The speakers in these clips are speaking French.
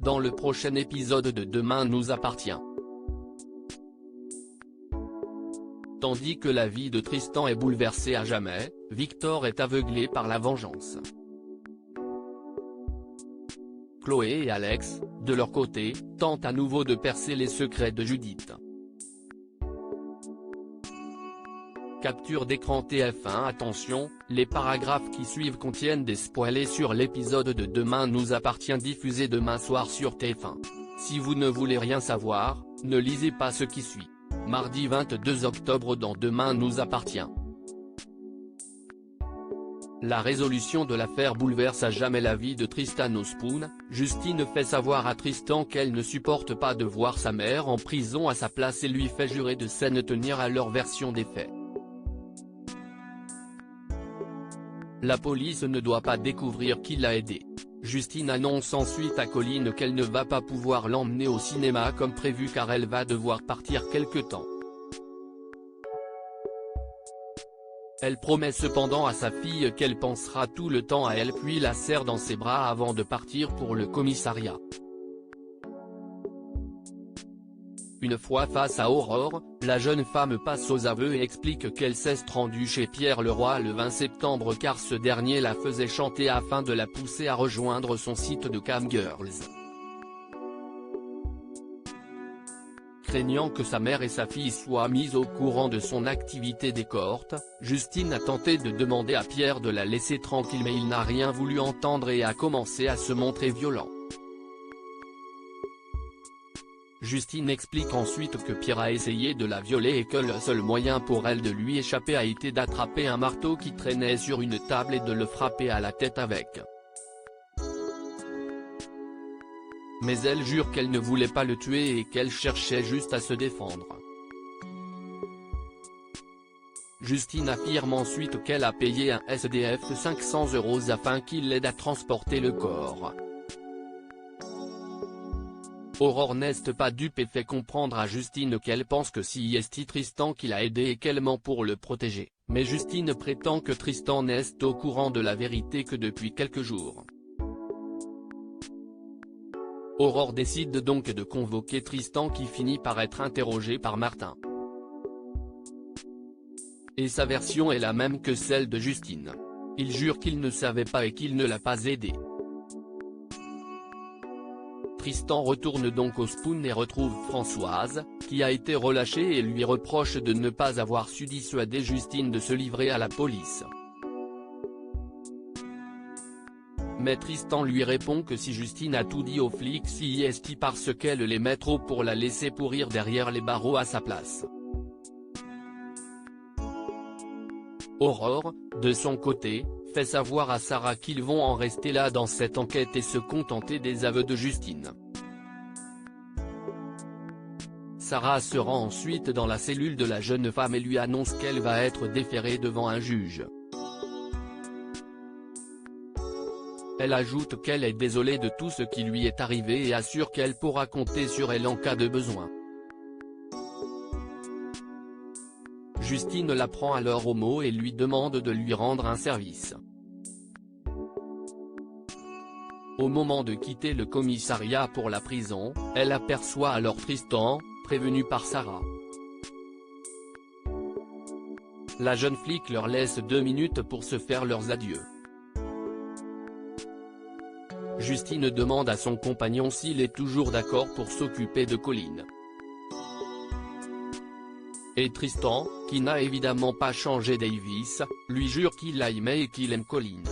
dans le prochain épisode de Demain nous appartient. Tandis que la vie de Tristan est bouleversée à jamais, Victor est aveuglé par la vengeance. Chloé et Alex, de leur côté, tentent à nouveau de percer les secrets de Judith. Capture d'écran TF1. Attention, les paragraphes qui suivent contiennent des spoilers sur l'épisode de Demain nous appartient diffusé demain soir sur TF1. Si vous ne voulez rien savoir, ne lisez pas ce qui suit. Mardi 22 octobre dans Demain nous appartient. La résolution de l'affaire bouleverse à jamais la vie de Tristan Ospoon. Justine fait savoir à Tristan qu'elle ne supporte pas de voir sa mère en prison à sa place et lui fait jurer de s'en tenir à leur version des faits. La police ne doit pas découvrir qui l'a aidé. Justine annonce ensuite à Colline qu'elle ne va pas pouvoir l'emmener au cinéma comme prévu car elle va devoir partir quelque temps. Elle promet cependant à sa fille qu'elle pensera tout le temps à elle puis la serre dans ses bras avant de partir pour le commissariat. Une fois face à Aurore, la jeune femme passe aux aveux et explique qu'elle s'est rendue chez Pierre Leroy le 20 septembre car ce dernier la faisait chanter afin de la pousser à rejoindre son site de Camgirls. Craignant que sa mère et sa fille soient mises au courant de son activité d'escorte, Justine a tenté de demander à Pierre de la laisser tranquille mais il n'a rien voulu entendre et a commencé à se montrer violent. Justine explique ensuite que Pierre a essayé de la violer et que le seul moyen pour elle de lui échapper a été d'attraper un marteau qui traînait sur une table et de le frapper à la tête avec. Mais elle jure qu'elle ne voulait pas le tuer et qu'elle cherchait juste à se défendre. Justine affirme ensuite qu'elle a payé un SDF 500 € afin qu'il l'aide à transporter le corps. Aurore n'est pas dupe et fait comprendre à Justine qu'elle pense que c'est Tristan qui l'a aidé et qu'elle ment pour le protéger, mais Justine prétend que Tristan n'est au courant de la vérité que depuis quelques jours. Aurore décide donc de convoquer Tristan qui finit par être interrogé par Martin. Et sa version est la même que celle de Justine. Il jure qu'il ne savait pas et qu'il ne l'a pas aidé. Tristan retourne donc au Spoon et retrouve Françoise, qui a été relâchée et lui reproche de ne pas avoir su dissuader Justine de se livrer à la police. Mais Tristan lui répond que si Justine a tout dit aux flics c'est parce qu'elle les met trop pour la laisser pourrir derrière les barreaux à sa place. Aurore, de son côté, fait savoir à Sarah qu'ils vont en rester là dans cette enquête et se contenter des aveux de Justine. Sarah se rend ensuite dans la cellule de la jeune femme et lui annonce qu'elle va être déférée devant un juge. Elle ajoute qu'elle est désolée de tout ce qui lui est arrivé et assure qu'elle pourra compter sur elle en cas de besoin. Justine la prend alors au mot et lui demande de lui rendre un service. Au moment de quitter le commissariat pour la prison, elle aperçoit alors Tristan, prévenu par Sarah. La jeune flic leur laisse 2 minutes pour se faire leurs adieux. Justine demande à son compagnon s'il est toujours d'accord pour s'occuper de Colline. Et Tristan, qui n'a évidemment pas changé Davis, lui jure qu'il l'aimait et qu'il aime Colline.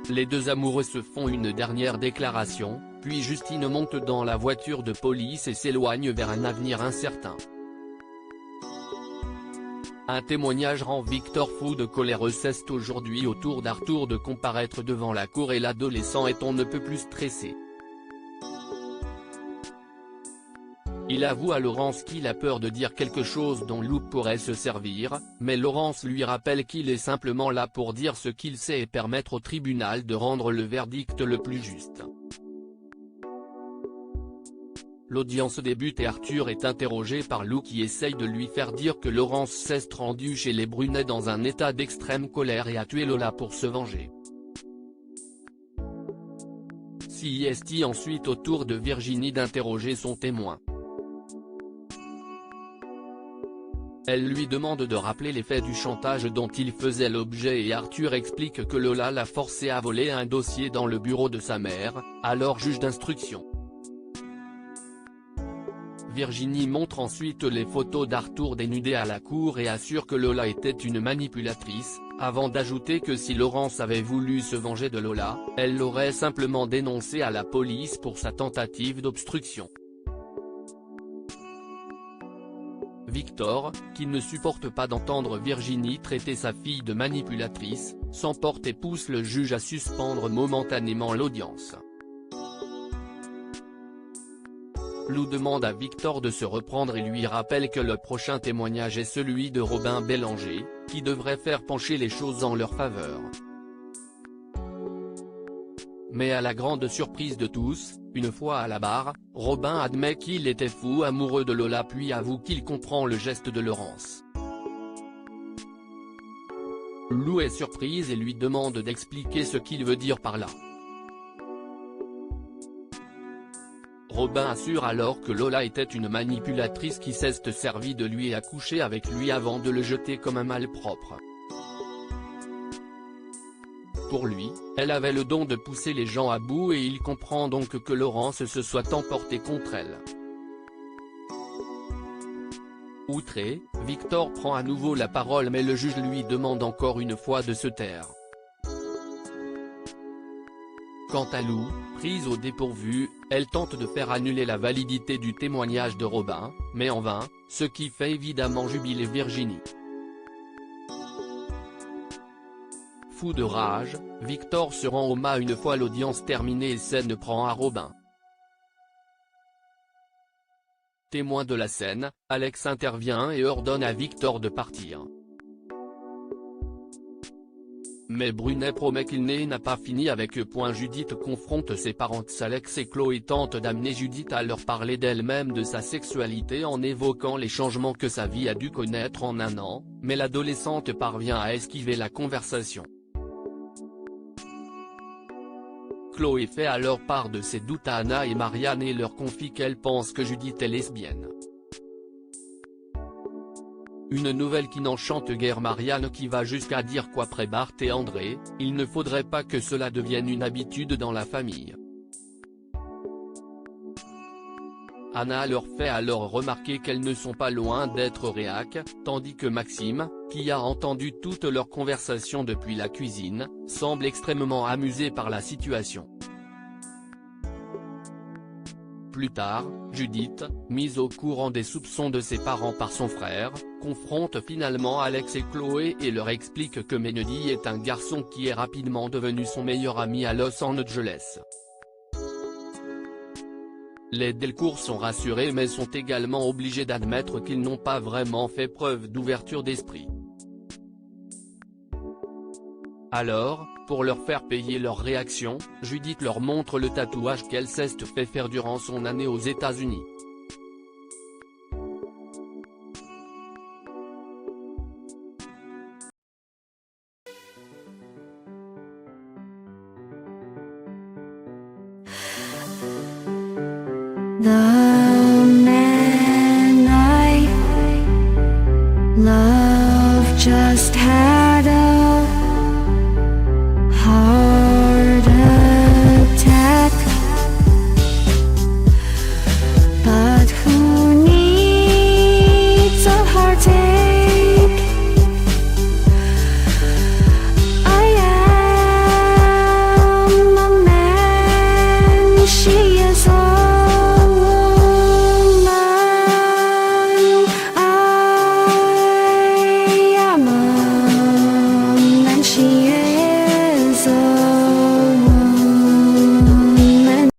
Les deux amoureux se font une dernière déclaration, puis Justine monte dans la voiture de police et s'éloigne vers un avenir incertain. Un témoignage rend Victor fou de colère. C'est aujourd'hui au tour d'Arthur de comparaître devant la cour et l'adolescent est on ne peut plus stressé. Il avoue à Laurence qu'il a peur de dire quelque chose dont Lou pourrait se servir, mais Laurence lui rappelle qu'il est simplement là pour dire ce qu'il sait et permettre au tribunal de rendre le verdict le plus juste. L'audience débute et Arthur est interrogé par Lou qui essaye de lui faire dire que Laurence s'est rendue chez les Brunet dans un état d'extrême colère et a tué Lola pour se venger. C'est ensuite au tour de Virginie d'interroger son témoin. Elle lui demande de rappeler les faits du chantage dont il faisait l'objet et Arthur explique que Lola l'a forcé à voler un dossier dans le bureau de sa mère, alors juge d'instruction. Virginie montre ensuite les photos d'Arthur dénudé à la cour et assure que Lola était une manipulatrice, avant d'ajouter que si Laurence avait voulu se venger de Lola, elle l'aurait simplement dénoncé à la police pour sa tentative d'obstruction. Victor, qui ne supporte pas d'entendre Virginie traiter sa fille de manipulatrice, s'emporte et pousse le juge à suspendre momentanément l'audience. Lou demande à Victor de se reprendre et lui rappelle que le prochain témoignage est celui de Robin Bélanger, qui devrait faire pencher les choses en leur faveur. Mais à la grande surprise de tous, une fois à la barre, Robin admet qu'il était fou amoureux de Lola puis avoue qu'il comprend le geste de Laurence. Lou est surprise et lui demande d'expliquer ce qu'il veut dire par là. Robin assure alors que Lola était une manipulatrice qui s'est servie de lui et a couché avec lui avant de le jeter comme un malpropre. Pour lui, elle avait le don de pousser les gens à bout et il comprend donc que Laurence se soit emportée contre elle. Outré, Victor prend à nouveau la parole mais le juge lui demande encore une fois de se taire. Quant à Lou, prise au dépourvu, elle tente de faire annuler la validité du témoignage de Robin, mais en vain, ce qui fait évidemment jubiler Virginie. Fou de rage, Victor se rend au mât une fois l'audience terminée et s'en prend à Robin. Témoin de la scène, Alex intervient et ordonne à Victor de partir. Mais Brunet promet qu'il n'a pas fini avec eux. Judith confronte ses parents. Alex et Chloé tentent d'amener Judith à leur parler d'elle-même de sa sexualité en évoquant les changements que sa vie a dû connaître en un an, mais l'adolescente parvient à esquiver la conversation. Chloé fait alors part de ses doutes à Anna et Marianne et leur confie qu'elle pense que Judith est lesbienne. Une nouvelle qui n'enchante guère Marianne qui va jusqu'à dire qu'après Bart et André, il ne faudrait pas que cela devienne une habitude dans la famille. Anna leur fait alors remarquer qu'elles ne sont pas loin d'être réac, tandis que Maxime, qui a entendu toute leur conversation depuis la cuisine, semble extrêmement amusé par la situation. Plus tard, Judith, mise au courant des soupçons de ses parents par son frère, confronte finalement Alex et Chloé et leur explique que Mendy est un garçon qui est rapidement devenu son meilleur ami à Los Angeles. Les Delcourt sont rassurés mais sont également obligés d'admettre qu'ils n'ont pas vraiment fait preuve d'ouverture d'esprit. Alors, pour leur faire payer leur réaction, Judith leur montre le tatouage qu'elle s'est fait faire durant son année aux États-Unis. The man I love just had